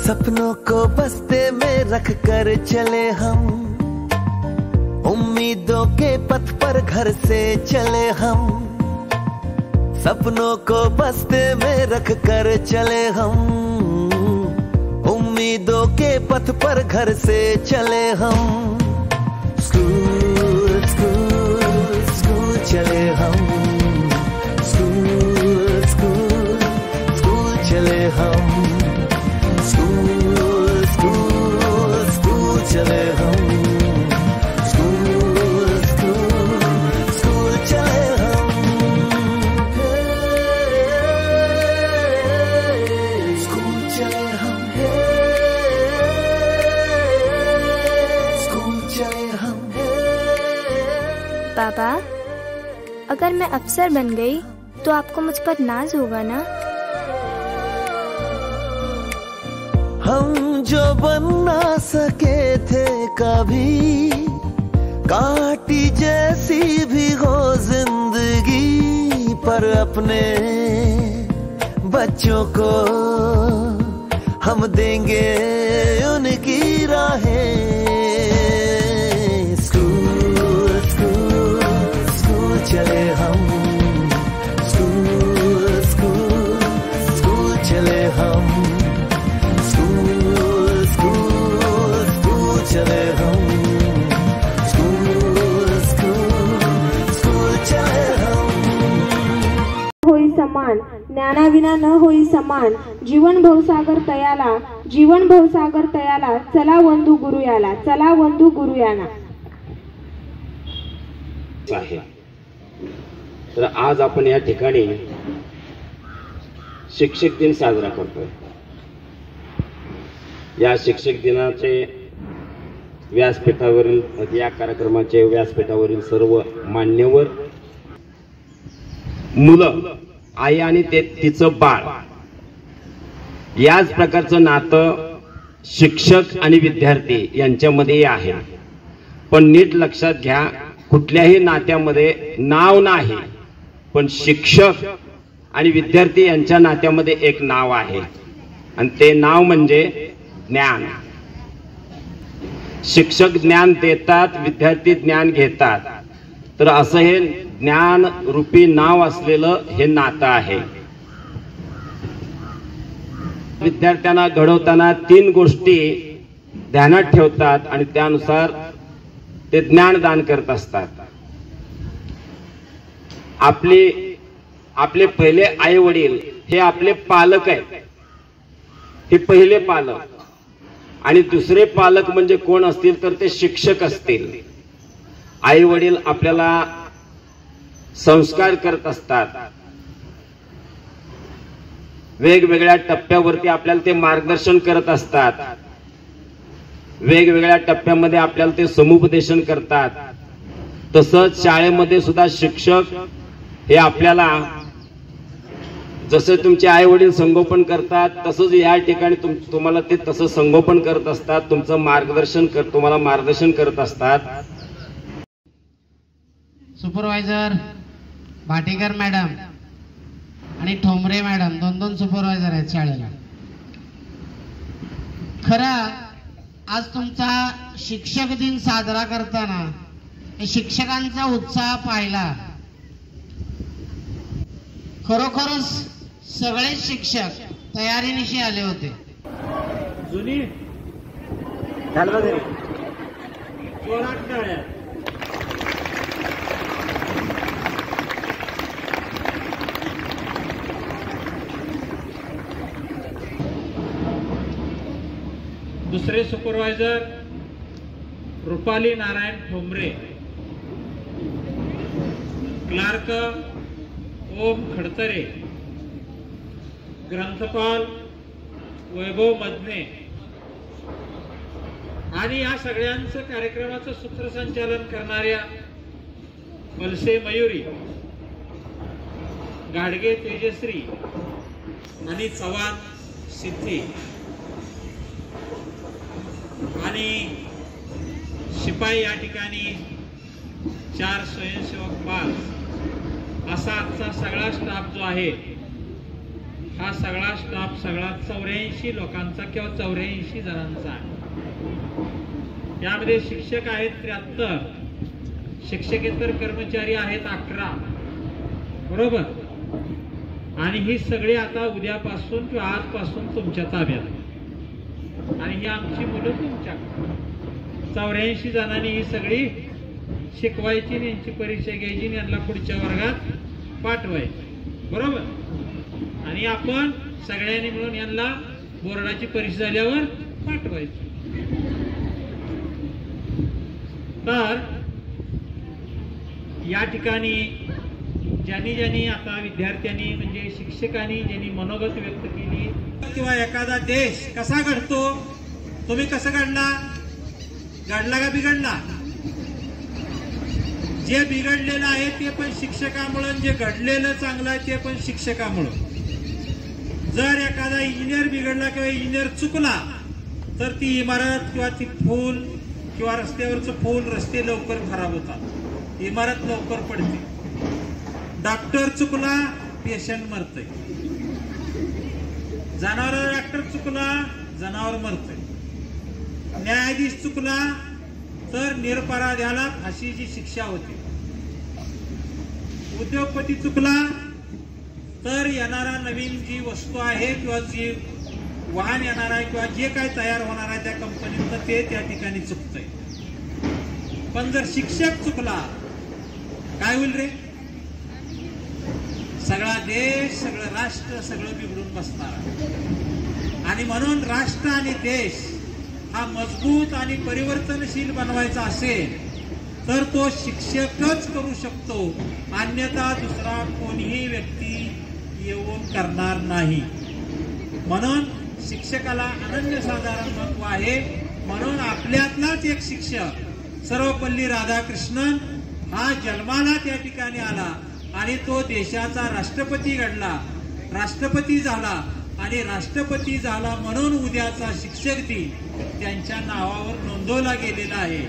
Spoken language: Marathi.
सपनों को बस्ते में रख कर चले हम, उम्मीदों के पथ पर घर से चले हम। सपनों को बस्ते में रख कर चले हम, उम्मीदों के पथ पर घर से चले हम। स्कूल स्कूल स्कूल चले हम, स्कूल स्कूल स्कूल चले हम, स्कूल स्कूल स्कूल चले हम, स्कूल स्कूल स्कूल चले हम। स्कूल चले हम, स्कूल चले हम। पापा, अगर मैं अफसर बन गई तो आपको मुझ पर नाज होगा ना? हम जो बन ना सके थे कभी, काटी जैसी भी हो जिंदगी, पर अपने बच्चों को हम देंगे उनकी राहें। स्कूल स्कूल स्कूल चले हम, स्कूल स्कूल स्कूल चले हम, स्कूल स्कूल स्कूल चले हम, स्कूल स्कूल स्कूल चले हम। होई समान ज्ञानाविना न होई समान, जीवन भवसागर तयाला, जीवन भवसागर तयाला, चला वंदू गुरुयाला, चला वंदू गुरुयाना। तर आज आपण या ठिकाणी शिक्षक दिन साजरा करतोय। या शिक्षक दिनाचे व्यासपीठावरील, या कार्यक्रमाचे व्यासपीठावरील सर्व मान्यवर, मुलं, आई आणि तिचं बाळ, याच प्रकारचं नातं शिक्षक आणि विद्यार्थी यांच्यामध्ये आहे। पण नीट लक्षात घ्या, कुठल्याही नात्यामध्ये नाव नाही, पण शिक्षक आणि विद्यार्थी यांच्या नात्यामध्ये एक नाव आहे, आणि ते नाव म्हणजे ज्ञान। शिक्षक ज्ञान देतात, विद्यार्थी ज्ञान घेतात, तर असं हे ज्ञान रूपी नाव असलेलं हे नातं आहे। विद्यार्थ्यांना घडवताना 3 गोष्टी ध्यानात ठेवतात आणि त्यानुसार ते ज्ञानदान करत असतात। आपले पहिले आई वडील हे आपले पालक आहेत, हे पहिले पालक, आणि दुसरे पालक म्हणजे कोण असतील तर ते शिक्षक असतील। आई वडील आपल्याला संस्कार करत असतात, वेगवेगळ्या टप्प्यावरती आपल्याला ते मार्गदर्शन करत असतात, वेगवेगळ्या टप्प्यामध्ये आपल्याला ते समुपदेशन करतात। तसंच शाळेमध्ये सुद्धा शिक्षक हे आपल्याला जसे तुमचे आई वडील संगोपन करतात, तसंच या ठिकाणी तुम्हाला ते तसं संगोपन करत असतात, तुमचं मार्गदर्शन तुम्हाला मार्गदर्शन करत असतात। सुपरवायझर भाटीकर मॅडम आणि ठोंबरे मॅडम, 2 सुपरवायझर आहेत शाळेला। खरं आज तुमचा शिक्षक दिन साजरा करताना शिक्षकांचा उत्साह पाहिला। खरोखरच सगळे शिक्षक तयारीनिशी आले होते। जुनी दुसरे सुपरवायझर रुपाली नारायण ठोंबरे, क्लार्क ओम खडतरे, ग्रंथपाल वैभव मदने, आणि या सगळ्यांचं कार्यक्रमाचं सूत्रसंचालन करणाऱ्या वलसे मयुरी, गाडगे तेजश्री आणि चव्हाण सिद्धी, आणि शिपाई या ठिकाणी 4 स्वयंसेवक 5 असा आजचा सगळा स्टाफ जो आहे हा सगळा स्टाफ सगळा 84 लोकांचा किंवा 84 जणांचा आहे. यामध्ये शिक्षक आहेत 73, शिक्षकेतर कर्मचारी आहेत 11, बरोबर. आणि ही सगळी आता उद्यापासून किंवा आजपासून तुमच्या ताब्यात आहे. आणि ही आमची मुलं तुमच्या 84 जणांनी ही सगळी शिकवायची, यांची परीक्षा घ्यायची, यांना पुढच्या वर्गात पाठवायची, बरोबर. आणि आपण सगळ्यांनी मिळून यांना बोर्डाची परीक्षा झाल्यावर पाठवायची. तर या ठिकाणी ज्यांनी आता विद्यार्थ्यांनी म्हणजे शिक्षकांनी ज्यांनी मनोगत व्यक्त केली, किंवा एखादा देश कसा घडतो, तुम्ही कसं घडला का बिघडला? जे बिघडलेलं आहे ते पण शिक्षकामुळं, जे घडलेलं चांगलं आहे ते पण शिक्षकामुळं. जर एखादा इंजिनियर बिघडला किंवा इंजिनियर चुकला तर ती इमारत किंवा ती फूल किंवा रस्त्यावरचं फूल, रस्ते लवकर खराब होतात, इमारत लवकर पडते. डॉक्टर चुकला, पेशंट मरतय. जनावर डॉक्टर चुकला, जनावर मरतय. न्यायाधीश चुकला तर निरपराध्याला फाशीची शिक्षा होते. उद्योगपती चुकला तर येणारा नवीन जी वस्तू आहे किंवा जी वाहन येणार आहे किंवा जे काही तयार होणार आहे त्या कंपनीचं ते त्या ठिकाणी चुकतंय. पण जर शिक्षक चुकला काय होईल रे? सगळा देश, सगळं राष्ट्र, सगळं बिघडून बसणार. आणि म्हणून राष्ट्र आणि देश हा मजबूत आणि परिवर्तनशील बनवायचा असेल तर तो शिक्षकच करू शकतो, अन्यथा दुसरा कोणीही व्यक्ती येऊन करणार नाही. म्हणून शिक्षकाला अनन्यसाधारण महत्व आहे. म्हणून आपल्यातलाच एक शिक्षक सर्वपल्ली राधाकृष्णन हा जन्माला त्या ठिकाणी आला आणि तो देशाचा राष्ट्रपती घडला, राष्ट्रपती झाला. आणि राष्ट्रपती झाला म्हणून उद्याचा शिक्षक दिन त्यांच्या नावावर नोंदवला गेलेला आहे.